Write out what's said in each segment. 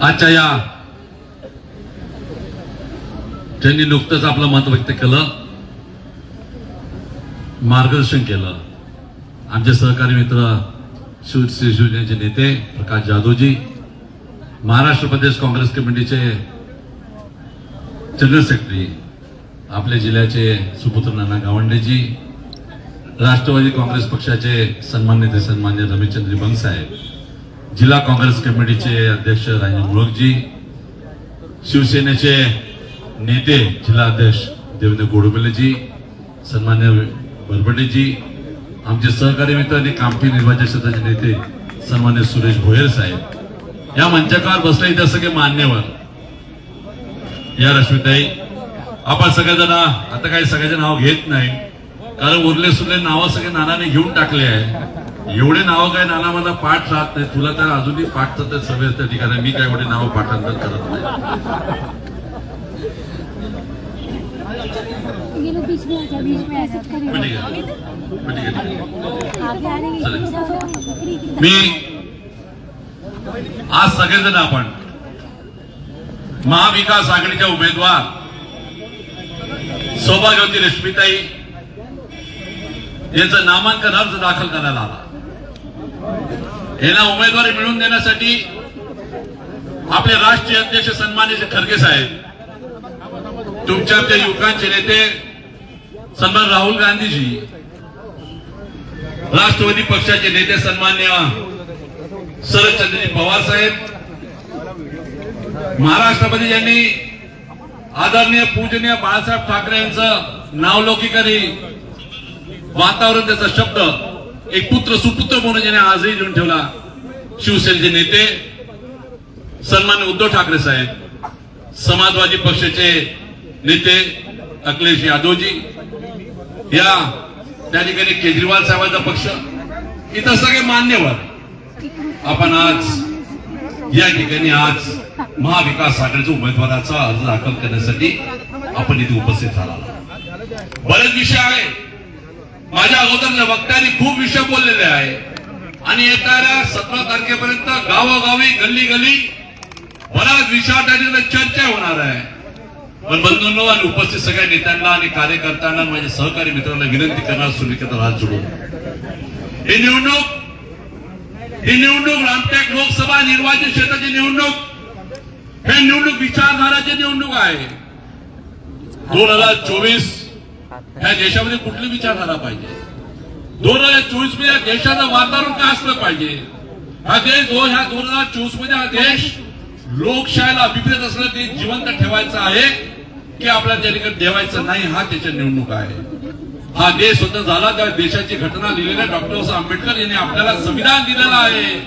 आजच्या या त्यांनी नुकतंच आपलं मत व्यक्त केलं, मार्गदर्शन केलं. आमचे सहकारी मित्र शिवसेनेचे नेते प्रकाश जाधवजी, महाराष्ट्र प्रदेश काँग्रेस कमिटीचे जनरल सेक्रेटरी आपल्या जिल्ह्याचे सुपुत्र नाना गावंडेजी, राष्ट्रवादी काँग्रेस पक्षाचे सन्मान्य सन्मान्य रमेशचंद्र बंग साहेब, जिल्हा काँग्रेस कमिटीचे अध्यक्ष राजेंद्र मुळकजी, शिवसेनेचे नेते जिल्हा अध्यक्ष देवेंद्र गोडबोलेजी, सन्मान्य बरबटेजी, आमचे सहकारी मित्र आणि कामठी निर्वाचन क्षेत्राचे नेते सन्मान्य सुरेश भोयर साहेब, या मंचावर बसले इतर सगळे मान्यवर, या रश्मीताई, आपण सगळेजण आता काही सगळ्याचे नाव घेत नाही, कारण उरले सुरले नावं सगळे नानाने घेऊन टाकले आहे. एवढे नावं काय नाना मला पाठ राहत नाही, तुला तर अजूनही पाठ तर सवय त्या ठिकाणी, मी काय एवढे नावं पाठांतर करत नाही. मी आज सगळेजण आपण महाविकास आघाडीच्या उमेदवार सौभाग्यवती रश्मीताई यांचं नामांकन अर्ज दाखल करण्यात आला. यांना उमेदवारी मिळवून देण्यासाठी आपले राष्ट्रीय अध्यक्ष सन्माननीय खरगे साहेब, तुमच्या त्या युवकांचे नेते सन्मान राहुल गांधीजी, राष्ट्रवादी पक्षाचे नेते सन्मान्य शरदचंद्रजी पवार साहेब, महाराष्ट्रामध्ये ज्यांनी आदरणीय पूजनीय बाळासाहेब ठाकरे यांचं नावलौकिकारी वातावरण, त्याचा शब्द एक पुत्र सुपुत्र म्हणून ज्याने आजही लिहून ठेवला, शिवसेनेचे नेते सन्मान्य उद्धव ठाकरे साहेब, समाजवादी पक्षाचे नेते अखिलेश यादवजी, या त्या ठिकाणी केजरीवाल साहेबांचा पक्ष, इतर सगळे मान्यवर आपण आज या ठिकाणी आज महाविकास आघाडीच्या उमेदवाराचा अर्ज दाखल करण्यासाठी आपण इथे उपस्थित झाला. बरेच विषय आहे, माझ्या अगोदर वक्त्यांनी खूप विषय बोललेले आहे आणि येणाऱ्या 17 तारखेपर्यंत गावोगावी गल्ली गल्ली बऱ्याच विषयावर चर्चा होणार आहे. पण बंधूंनो आणि उपस्थित सगळ्या नेत्यांना आणि कार्यकर्त्यांना, माझ्या सहकारी मित्रांना विनंती करणार, सुनिकेत हात जोडून, ही निवडणूक रामटेक लोकसभा निर्वाचन क्षेत्राची निवडणूक, हे निवडणूक विचारधाराची निवडणूक आहे. 2024 ह्या देशामध्ये कुठली विचारधारा पाहिजे, 2024 मध्ये या देशाचं वातावरण काय असलं पाहिजे, हा देश 2024 मध्ये हा देश लोकशाहीला अभिप्रेत असलं ते जिवंत ठेवायचं आहे की आपल्याला त्या ठिकाणी ठेवायचं नाही, हा त्याच्या निवडणूक आहे. हा देश स्वतः झाला त्या देशाची घटना लिहिलेल्या डॉक्टर बाबासाहेब आंबेडकर यांनी आपल्याला संविधान दिलेलं आहे.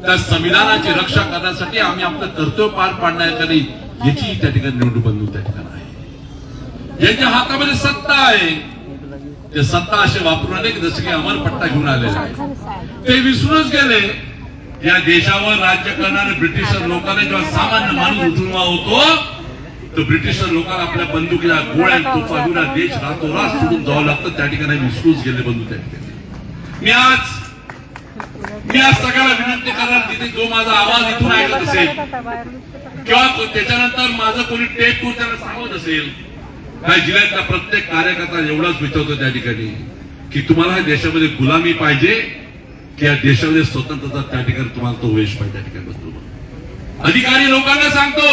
त्या संविधानाची रक्षा करण्यासाठी आम्ही आपलं कर्तव्य पार पाडण्यासाठी याची त्या ठिकाणी निवडणूक बंधू त्या ठिकाणी आहे. ज्यांच्या हातामध्ये सत्ता आहे ते सत्ता असे वापरून आले की जसं की अमरपट्टा घेऊन आलेला आहे, ते विसरूनच गेले. या देशावर राज्य करणारे ब्रिटिशर लोकांना जेव्हा सामान्य माणूस उठून होतो, तर ब्रिटिशर लोकांना आपल्या बंदुकीला गोळ्या तोफांना देश रातोरात सोडून जावं लागतं. त्या ठिकाणी विसरूच गेले बंधू. त्या ठिकाणी मी आज सगळ्याला विनंती करणार, तिथे जो माझा आवाज इथून ऐकत असेल किंवा त्याच्यानंतर माझं कोणी टेप करून त्याला सांगत असेल, काय जिल्ह्यातला प्रत्येक कार्यकर्ता एवढाच विचारतो त्या ठिकाणी की तुम्हाला या देशामध्ये गुलामी पाहिजे की या देशामध्ये स्वतंत्रता, त्या ठिकाणी तुम्हाला तो वेश पाहिजे. त्या ठिकाणी बंधू अधिकारी लोकांना सांगतो,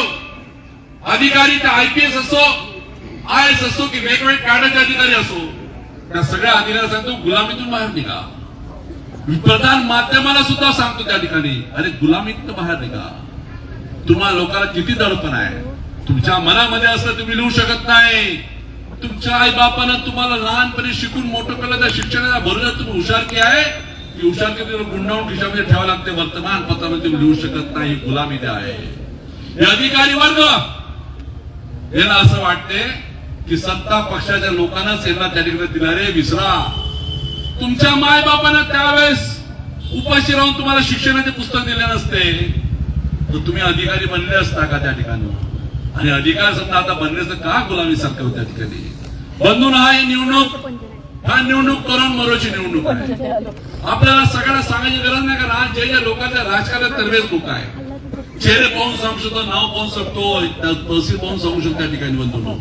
अधिकारी ते IPS असो, IAS असो की वेगवेगळे कॅडरचे अधिकारी असो, त्या सगळ्या अधिकाऱ्यांना सांगतो गुलामीतून बाहेर निघा. प्रधान माध्यमाला सुद्धा सांगतो त्या ठिकाणी, अरे गुलामीतून बाहेर निघा. तुम्हाला लोकांना किती दडपण आहे, तुमच्या मनामध्ये असं तुम्ही लिहू शकत नाही. तुमच्या आई बापानं तुम्हाला लहानपणी शिकून मोठं केलं, त्या शिक्षणाचा भरोसा तुम्ही हुशार की आहे की हुशार की गुंडाळून खिशामध्ये ठेवावं लागते, वर्तमानपत्रामध्ये तुम्ही लिहू शकत नाही. गुलामी आहे. हे अधिकारी वर्ग यांना असं वाटते की सत्ता पक्षाच्या लोकांनाच यांना त्या ठिकाणी दिला. रे विसरा, तुमच्या माय बापांना त्यावेळेस उपाशी राहून तुम्हाला शिक्षणाचे पुस्तक दिले नसते तर तुम्ही अधिकारी बनले असता का त्या ठिकाणी. आणि अधिकार समजा आता बनण्याचं का गुलामी सारखं होत्या ठिकाणी. बंधून हा निवडणूक तरुण मरोची निवडणूक आहे. आपल्याला सगळ्यांना सांगायची गरज नाही का जे लोकांच्या राजकारणात तरवेज लोक आहे चेहरे पाहून सांगू शकतो, नाव पाहून सांगतो, तहसील पाहून सांगू शकतो. त्या ठिकाणी बंधू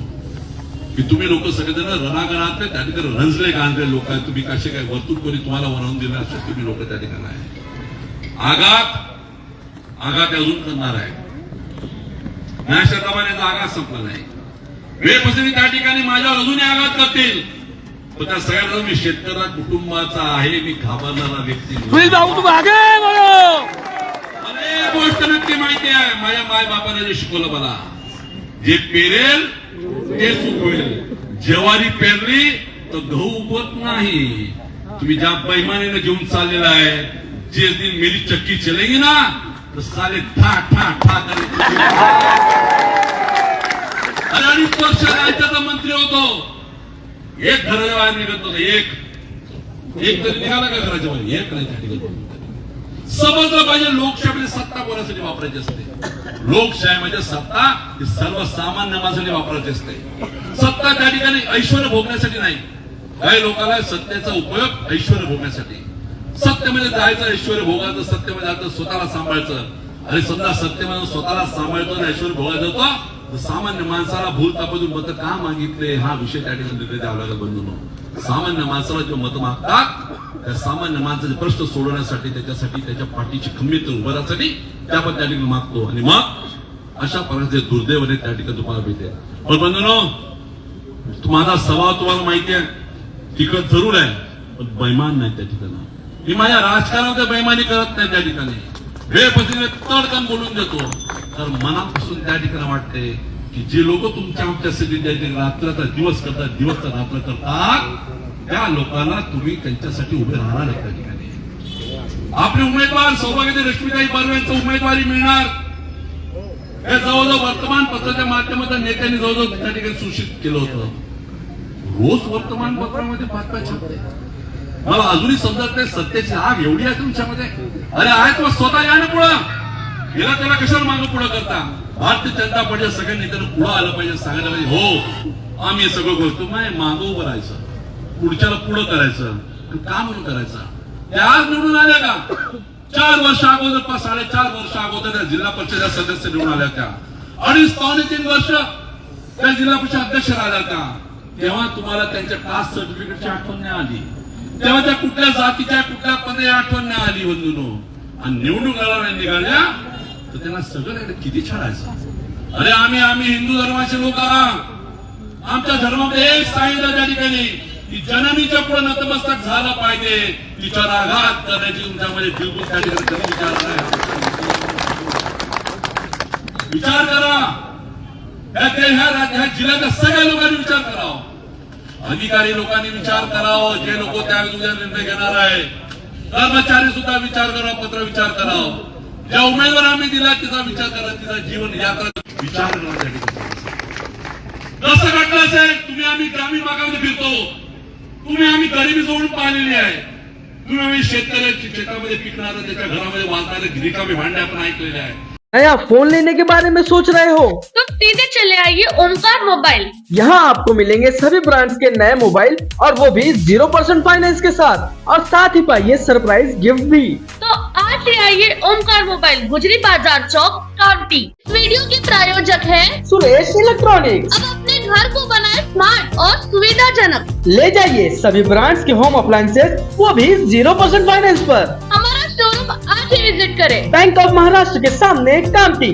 की तुम्ही लोक सगळेजण रणागणात त्या ठिकाणी रंजले गांजले लोक आहेत. तुम्ही कसे काय वर्तुळ कोणी तुम्हाला बनवून दिले असे तुम्ही लोक त्या ठिकाणी आहे. आघात अजून करणार आहे. या शतमानाचा आघात संपला नाही. वेळपसरी त्या ठिकाणी माझ्यावर अजूनही आघात करतील. पण त्या सगळ्यांना मी शेतकऱ्या कुटुंबाचा आहे, मी घाबरणारा व्यक्ती. अनेक गोष्ट नक्की माहिती आहे. माझ्या माय बापाने जे शिकवलं मला, जे पेरेल ते सुकवेल. ज्वारी पेरली तर गहू उगवत नाही. तुम्ही ज्या बैमानीने घेऊन चाललेला आहे, जे दिन मेरी चक्की चलेगी ना तर साले ठा ठा ठा करे. अरे 2.5 वर्ष राज्याचा मंत्री होतो, एक घराच्या बाहेर निघत नव्हतं. एक तरी निघाला का घराच्या बाहेर? एक नाही. समजलं पाहिजे लोकशाहीमध्ये सत्ता कोणासाठी वापरायची असते. लोकशाहीमध्ये सत्ता ही सर्वसामान्य माणसासाठी वापरायची असते. सत्ता त्या ठिकाणी ऐश्वर्य भोगण्यासाठी नाही. काही लोकांना सत्तेचा उपयोग ऐश्वर्य भोगण्यासाठी. सत्तेमध्ये जायचं, ऐश्वर्य भोगायचं, सत्तेमध्ये जायचं, स्वतःला सांभाळायचं. अरे समजा सत्तेमध्ये स्वतःला सांभाळतो आणि ऐश्वर्य भोगायचं होतं तर सामान्य माणसाला भूल तापातून मत का मागितले हा विषय त्या ठिकाणी निर्णय द्यावा लागेल. बंधूंनो, सामान्य माणसाला जे मत मागतात त्या सामान्य माणसाचे प्रश्न सोडवण्यासाठी, त्याच्यासाठी त्याच्या पाठीची खंबीर उभं राहण्यासाठी त्या पण त्या ठिकाणी मागतो. आणि मग अशा प्रकारचे दुर्दैवाने त्या ठिकाणी तुम्हाला भेटेल. पण बंधूंनो, माझा स्वभाव तुम्हाला माहिती आहे, तिकड जरूर आहे पण बैमान नाही. त्या ठिकाणी मी माझ्या राजकारणामध्ये बैमानी करत नाही. त्या ठिकाणी वेळपतीने तडकन बोलून देतो. तर मनापासून त्या ठिकाणी वाटते की जे लोक तुमच्या आमच्यासाठी त्या ठिकाणी रात्र दिवस करतात, दिवस रात्र करतात, त्या लोकांना तुम्ही त्यांच्यासाठी उभे राहणार आहे. त्या ठिकाणी आपले उमेदवार सौभाग्यवती रश्मिताई बर्वे यांची उमेदवारी मिळणार. हे जवळजवळ वर्तमानपत्राच्या माध्यमातून नेत्यांनी जवळजवळ त्या ठिकाणी सूचित केलं होतं. रोज वर्तमानपत्रामध्ये 5-5 छापते. मला अजूनही समजत नाही सत्तेची आग एवढी आहे तुमच्यामध्ये. अरे आहे तुम्हाला स्वतः या ना पुढं. गेला त्याला कशाला मागं पुढं करता. भारतीय जनता पार्टीच्या सगळ्या नेत्यांना पुढं आलं पाहिजे, सांगायला पाहिजे हो आम्ही हे सगळं करतो. मागं उभं राहायचं, पुढच्याला पुढं करायचं. का म्हणून करायचं? त्या आज निवडून आल्या का? 4 वर्ष अगोदर 4.5 वर्ष अगोदर त्या जिल्हा परिषदेच्या सदस्य निवडून आल्या त्या. 2.5-3 वर्ष त्या जिल्हा परिषद अध्यक्ष राहिल्या त्या. तेव्हा तुम्हाला त्यांच्या कास्ट सर्टिफिकेटची आठवण नाही आली. तेव्हा त्या कुठल्या जातीच्या कुठल्या पदे आठवण नाही आली. बंधूंनो, आणि निवडणूक निघाल्या तर त्यांना सगळं किती छाडायचं. अरे आम्ही हिंदू धर्माचे लोक आहात. आमच्या धर्मामध्ये एक सांगितलं त्या ठिकाणी की जननीच्या पुढे नतमस्तक झालं पाहिजे. तिच्यावर आघात करण्याची तुमच्यामध्ये बिलकुल त्या ठिकाणी कधी विचार नाही. विचार करा. ह्या जिल्ह्याच्या सगळ्या लोकांनी विचार करावा. अधिकारी लोकांनी विचार करावा. जे लोक त्या निर्णय घेणार आहे, कर्मचारी सुद्धा विचार करावा, पत्र विचार करावा. ज्या उमेदवार आम्ही दिला तिचा विचार करा, तिचा जीवन यात्रा विचार करा. कसं घडलं असेल? तुम्ही आम्ही ग्रामीण भागामध्ये फिरतो, तुम्ही आम्ही गरिबी सोडून पाहिलेली आहे. तुम्ही आम्ही शेतकऱ्याच्या शेतामध्ये पिकणारं, त्याच्या घरामध्ये वाचणारे रिकामे भांडे आपण ऐकलेले आहे. नया फोन लेने के बारे में सोच रहे हो तो सीधे चले आइए ओमकार मोबाइल। यहाँ आपको मिलेंगे सभी ब्रांड्स के नए मोबाइल और वो भी 0% फाइनेंस के साथ, और साथ ही पाइए सरप्राइज गिफ्ट भी। तो आज ही आइए ओमकार मोबाइल, गुजरी बाजार चौक, कांटी। वीडियो के प्रायोजक हैं सुरेश इलेक्ट्रॉनिक्स। अब अपने घर को बनाए स्मार्ट और सुविधाजनक। ले जाइए सभी ब्रांड्स के होम अप्लायंसेज, वो भी 0% फाइनेंस पर। हमारा शोरूम आज ही विजिट करें। बैंक ऑफ महाराष्ट्र के सामने कामटी।